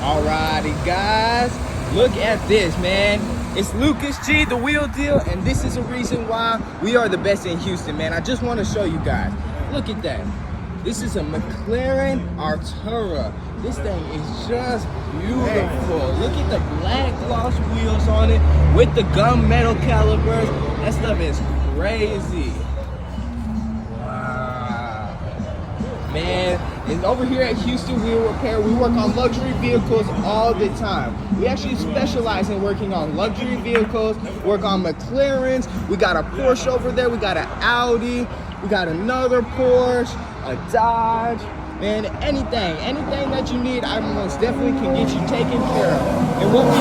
Alrighty, guys, look at this, man. It's Lucas G, the Wheel Deal, and this is a reason why we are the best in Houston, man. I just want to show you guys. Look at that. This is a Mclaren Artura. This thing is just beautiful. Look at the black gloss wheels on it with the gunmetal calipers. That stuff is crazy. Wow. Man, and over here at Houston Wheel Repair, we work on luxury vehicles all the time. We actually specialize in working on luxury vehicles, work on McLarens. We got a Porsche over there, we got an Audi, we got another Porsche, a Dodge, man, anything that you need, I most definitely can get you taken care of. And what we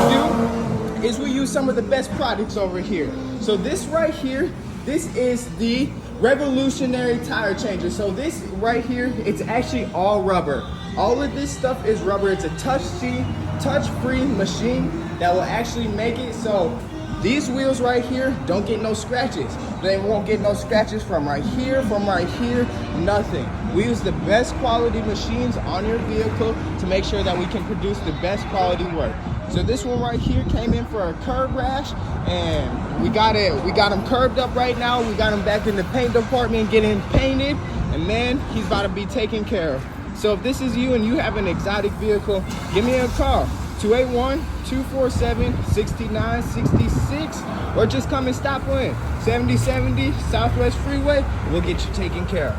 do is we use some of the best products over here. So this right here, this is the revolutionary tire changer. So this right here, it's actually all rubber. All of this stuff is rubber. It's a touch-free machine that will actually make it so these wheels right here don't get no scratches. They won't get no scratches from right here, nothing. We use the best quality machines on your vehicle to make sure that we can produce the best quality work. So this one right here came in for a curb rash, and we got him curbed up right now. We got him back in the paint department getting painted, and man, he's about to be taken care of. So if this is you and you have an exotic vehicle, give me a call. 281-247-6966, or just come and stop in 7070 Southwest Freeway. We'll get you taken care of.